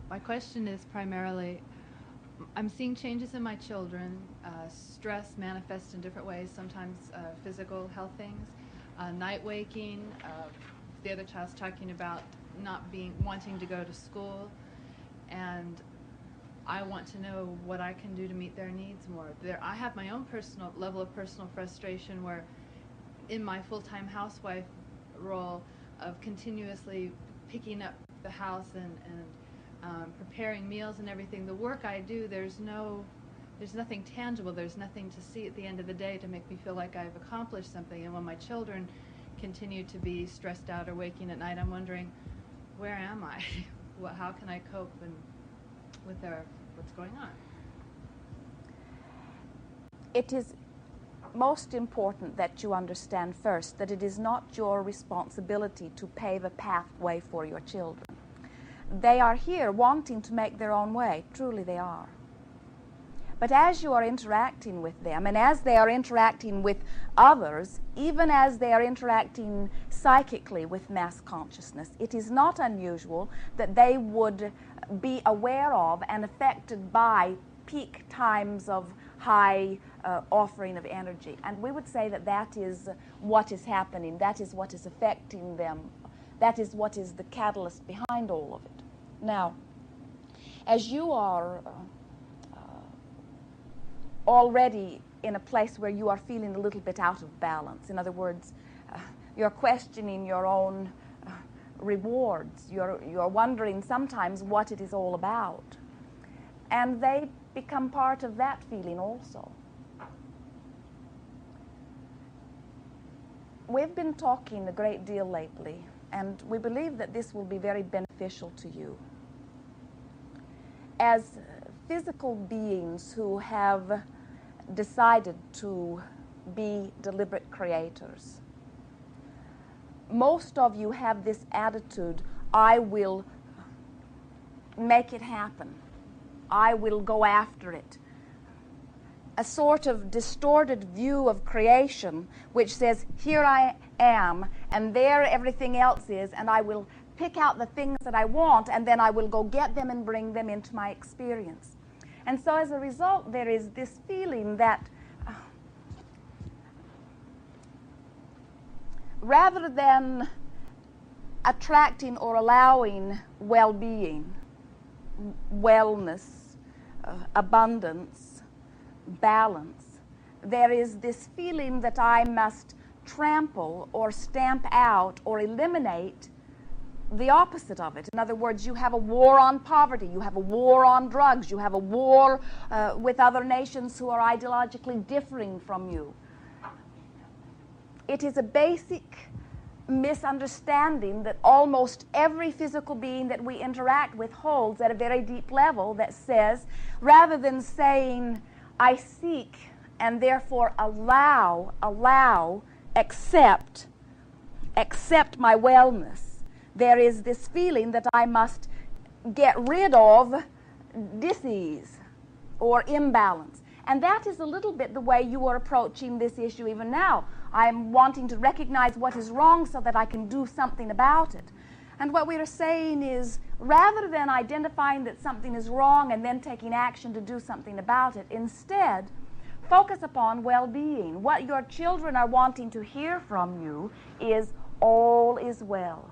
My question is primarily, I'm seeing changes in my children. Stress manifests in different ways, sometimes physical health things, night waking. The other child's talking about not wanting to go to school. And I want to know what I can do to meet their needs more. I have my own personal level of personal frustration where in my full-time housewife role of continuously picking up the house and preparing meals and everything, the work I do, there's nothing tangible, there's nothing to see at the end of the day to make me feel like I've accomplished something. And when my children continue to be stressed out or waking at night, I'm wondering, where am I? How can I cope with what's going on? It is most important that you understand first that it is not your responsibility to pave a pathway for your children. They are here wanting to make their own way. Truly they are. But as you are interacting with them, and as they are interacting with others, even as they are interacting psychically with mass consciousness, it is not unusual that they would be aware of and affected by peak times of high offering of energy. And we would say that that is what is happening, that is what is affecting them, that is what is the catalyst behind all of it. Now, as you are already in a place where you are feeling a little bit out of balance, in other words, you're questioning your own rewards, you're wondering sometimes what it is all about, and they become part of that feeling also. We've been talking a great deal lately, and we believe that this will be very beneficial to you. As physical beings who have decided to be deliberate creators, most of you have this attitude, I will make it happen. I will go after it. A sort of distorted view of creation which says, here I am, and there everything else is, and I will pick out the things that I want, and then I will go get them and bring them into my experience. And so as a result, there is this feeling that rather than attracting or allowing well-being, wellness, abundance, balance, there is this feeling that I must trample or stamp out or eliminate the opposite of it. In other words, you have a war on poverty, you have a war on drugs, you have a war with other nations who are ideologically differing from you. It is a basic misunderstanding that almost every physical being that we interact with holds at a very deep level that says, rather than saying, I seek and therefore allow, accept my wellness, there is this feeling that I must get rid of dis-ease or imbalance. And that is a little bit the way you are approaching this issue even now. I'm wanting to recognize what is wrong so that I can do something about it. And what we are saying is, rather than identifying that something is wrong and then taking action to do something about it, instead, focus upon well-being. What your children are wanting to hear from you is, all is well.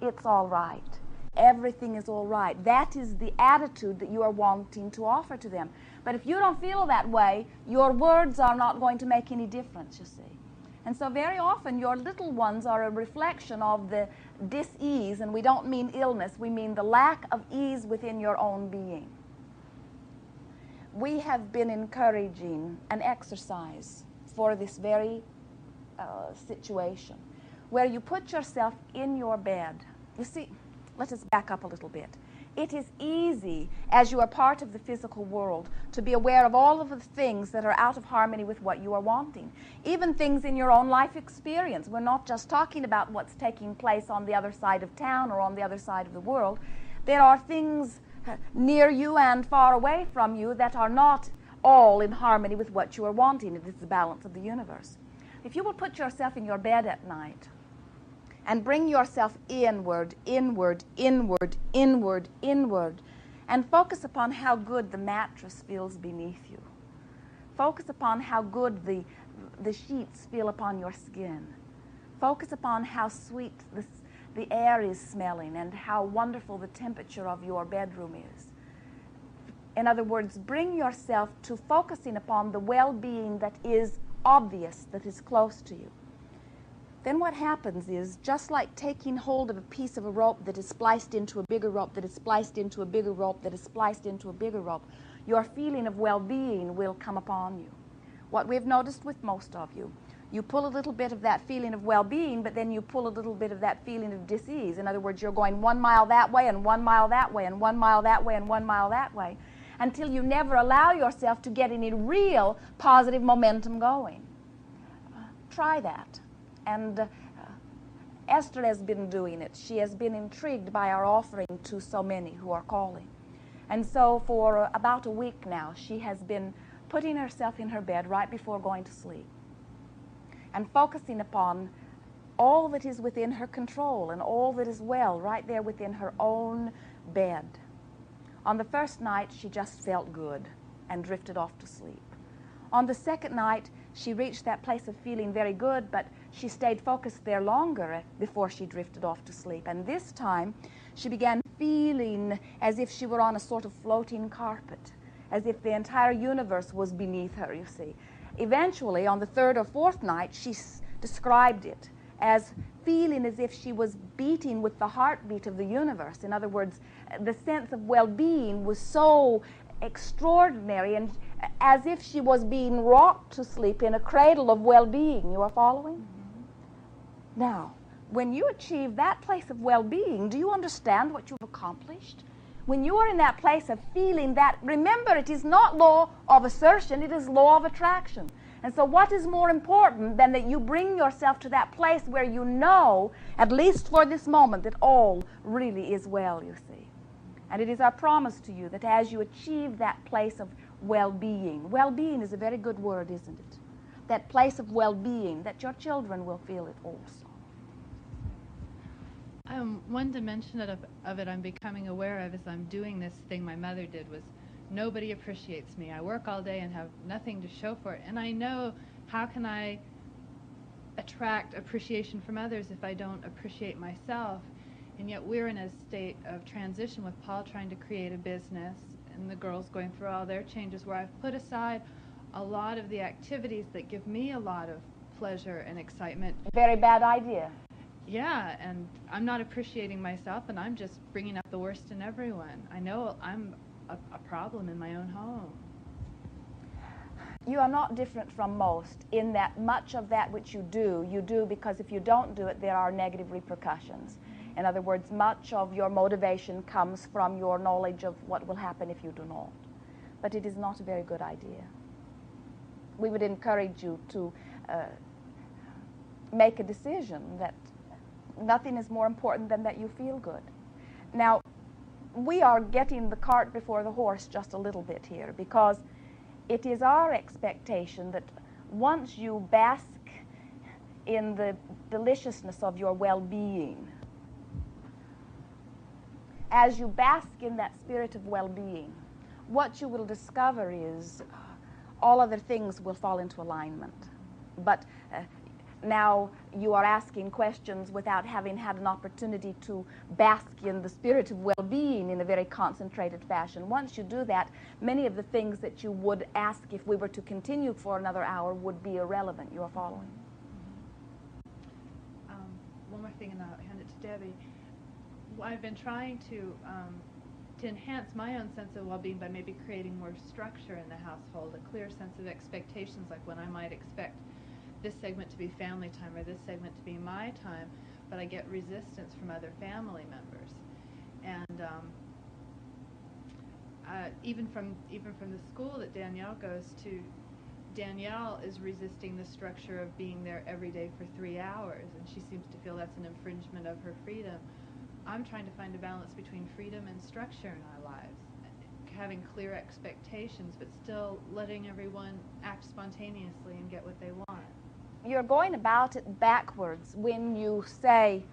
It's all right. Everything is all right. That is the attitude that you are wanting to offer to them. But if you don't feel that way, your words are not going to make any difference, you see. And so very often your little ones are a reflection of the dis-ease, and we don't mean illness, we mean the lack of ease within your own being. We have been encouraging an exercise for this very situation, where you put yourself in your bed. You see, let us back up a little bit. It is easy, as you are part of the physical world, to be aware of all of the things that are out of harmony with what you are wanting. Even things in your own life experience. We're not just talking about what's taking place on the other side of town or on the other side of the world. There are things near you and far away from you that are not all in harmony with what you are wanting. It is the balance of the universe. If you will put yourself in your bed at night And bring yourself inward, inward, inward, inward, inward. And focus upon how good the mattress feels beneath you. Focus upon how good the sheets feel upon your skin. Focus upon how sweet the air is smelling and how wonderful the temperature of your bedroom is. In other words, bring yourself to focusing upon the well-being that is obvious, that is close to you. Then what happens is, just like taking hold of a piece of a rope that is spliced into a bigger rope, that is spliced into a bigger rope, that is spliced into a bigger rope, your feeling of well-being will come upon you. What we've noticed with most of you, you pull a little bit of that feeling of well-being, but then you pull a little bit of that feeling of dis-ease. In other words, you're going 1 mile that way and 1 mile that way and 1 mile that way and 1 mile that way until you never allow yourself to get any real positive momentum going. Try that. And Esther has been doing it. She has been intrigued by our offering to so many who are calling. And so for about a week now, she has been putting herself in her bed right before going to sleep and focusing upon all that is within her control and all that is well right there within her own bed. On the first night, she just felt good and drifted off to sleep. On the second night, she reached that place of feeling very good, but she stayed focused there longer before she drifted off to sleep. And this time, she began feeling as if she were on a sort of floating carpet, as if the entire universe was beneath her, you see. Eventually, on the third or fourth night, she described it as feeling as if she was beating with the heartbeat of the universe. In other words, the sense of well-being was so extraordinary, and as if she was being rocked to sleep in a cradle of well-being. You are following? Mm-hmm. Now, when you achieve that place of well-being, do you understand what you've accomplished? When you are in that place of feeling that, remember, it is not law of assertion, it is law of attraction. And so what is more important than that you bring yourself to that place where you know, at least for this moment, that all really is well, you see. And it is our promise to you that as you achieve that place of well-being, well-being is a very good word, isn't it? That place of well-being, that your children will feel it also. One dimension of it I'm becoming aware of as I'm doing this thing my mother did was nobody appreciates me. I work all day and have nothing to show for it. And I know, how can I attract appreciation from others if I don't appreciate myself? And yet we're in a state of transition with Paul trying to create a business and the girls going through all their changes where I've put aside a lot of the activities that give me a lot of pleasure and excitement. Very bad idea. Yeah, and I'm not appreciating myself, and I'm just bringing out the worst in everyone. I know I'm a problem in my own home. You are not different from most in that much of that which you do because if you don't do it, there are negative repercussions. In other words, much of your motivation comes from your knowledge of what will happen if you do not. But it is not a very good idea. We would encourage you to make a decision that nothing is more important than that you feel good. Now, we are getting the cart before the horse just a little bit here, because it is our expectation that once you bask in the deliciousness of your well-being, as you bask in that spirit of well-being, what you will discover is all other things will fall into alignment. But now you are asking questions without having had an opportunity to bask in the spirit of well-being in a very concentrated fashion. Once you do that, many of the things that you would ask if we were to continue for another hour would be irrelevant. You are following? One more thing, and I'll hand it to Debbie. I've been trying to enhance my own sense of well-being by maybe creating more structure in the household, a clear sense of expectations, like when I might expect this segment to be family time or this segment to be my time, but I get resistance from other family members. And even from the school that Danielle goes to, Danielle is resisting the structure of being there every day for 3 hours, and she seems to feel that's an infringement of her freedom. I'm trying to find a balance between freedom and structure in our lives, having clear expectations, but still letting everyone act spontaneously and get what they want. You're going about it backwards when you say,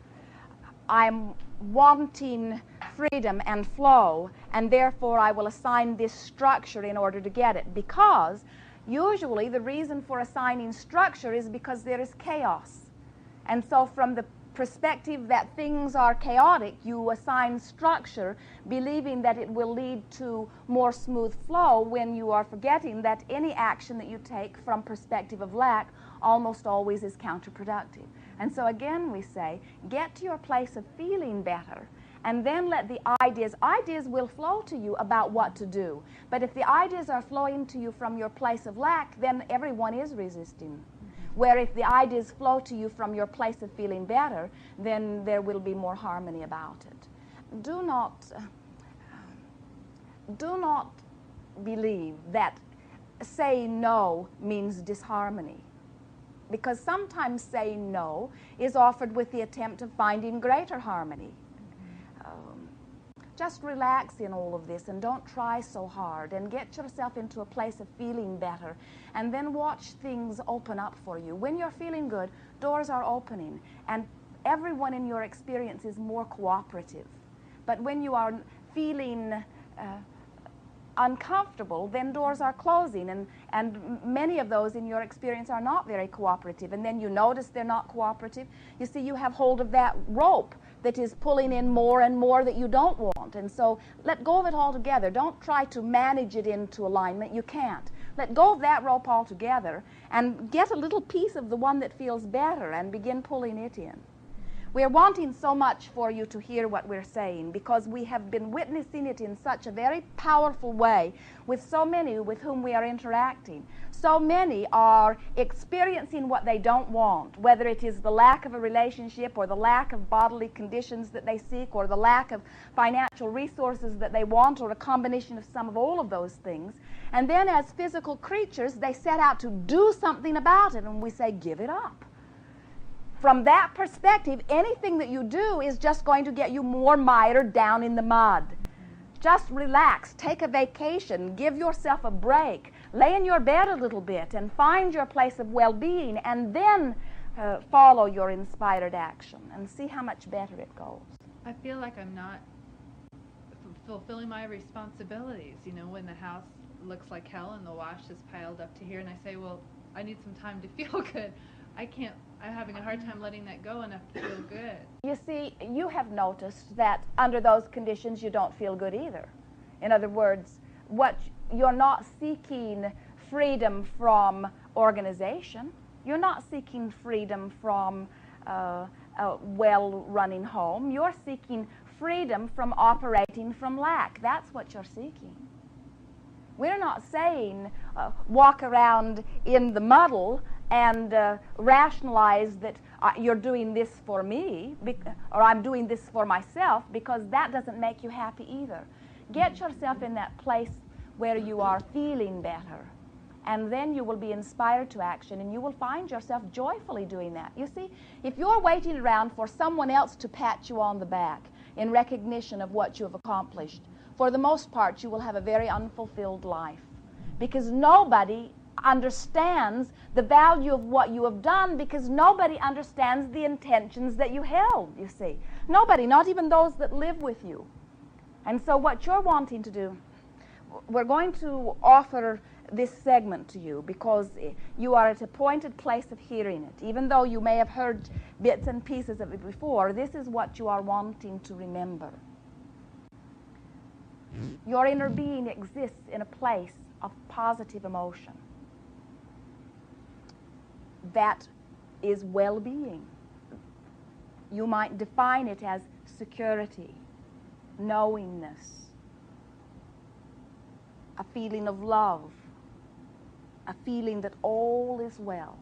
I'm wanting freedom and flow, and therefore I will assign this structure in order to get it. Because usually the reason for assigning structure is because there is chaos. And so from the perspective that things are chaotic, you assign structure, believing that it will lead to more smooth flow, when you are forgetting that any action that you take from perspective of lack almost always is counterproductive. And so again we say, get to your place of feeling better, and then let the ideas will flow to you about what to do. But if the ideas are flowing to you from your place of lack, then everyone is resisting. Where if the ideas flow to you from your place of feeling better, then there will be more harmony about it. Do not believe that saying no means disharmony, because sometimes saying no is offered with the attempt of finding greater harmony. Just relax in all of this and don't try so hard, and get yourself into a place of feeling better, and then watch things open up for you. When you're feeling good, doors are opening, and everyone in your experience is more cooperative. But when you are feeling uncomfortable, then doors are closing, and many of those in your experience are not very cooperative, and then you notice they're not cooperative. You see, you have hold of that rope that is pulling in more and more that you don't want, and so let go of it altogether. Don't try to manage it into alignment. You can't. Let go of that rope altogether and get a little piece of the one that feels better and begin pulling it in. We're wanting so much for you to hear what we're saying, because we have been witnessing it in such a very powerful way with so many with whom we are interacting. So many are experiencing what they don't want, whether it is the lack of a relationship, or the lack of bodily conditions that they seek, or the lack of financial resources that they want, or a combination of some of all of those things. And then as physical creatures, they set out to do something about it, and we say, give it up. From that perspective, anything that you do is just going to get you more mired down in the mud. Just relax, take a vacation, give yourself a break, lay in your bed a little bit and find your place of well-being, and then follow your inspired action and see how much better it goes. I feel like I'm not fulfilling my responsibilities. You know, when the house looks like hell and the wash is piled up to here, and I say, well, I need some time to feel good. I'm having a hard time letting that go enough to feel good. You see, you have noticed that under those conditions you don't feel good either. In other words, you're not seeking freedom from organization. You're not seeking freedom from a well-running home. You're seeking freedom from operating from lack. That's what you're seeking. We're not saying walk around in the muddle and rationalize that you're doing this for me, or I'm doing this for myself, because that doesn't make you happy either. Get yourself in that place where you are feeling better, and then you will be inspired to action, and you will find yourself joyfully doing that. You see, if you're waiting around for someone else to pat you on the back in recognition of what you have accomplished, for the most part you will have a very unfulfilled life, because nobody understands the value of what you have done, because nobody understands the intentions that you held, you see. Nobody, not even those that live with you. And so what you're wanting to do, we're going to offer this segment to you because you are at a pointed place of hearing it. Even though you may have heard bits and pieces of it before, this is what you are wanting to remember. Your inner being exists in a place of positive emotion. That is well-being. You might define it as security, knowingness, a feeling of love, a feeling that all is well,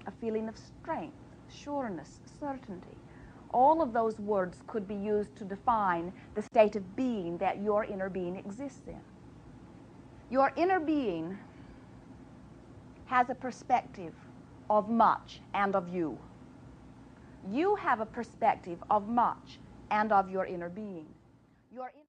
a feeling of strength, sureness, certainty. All of those words could be used to define the state of being that your inner being exists in. Your inner being has a perspective of much and of you. You have a perspective of much and of your inner being.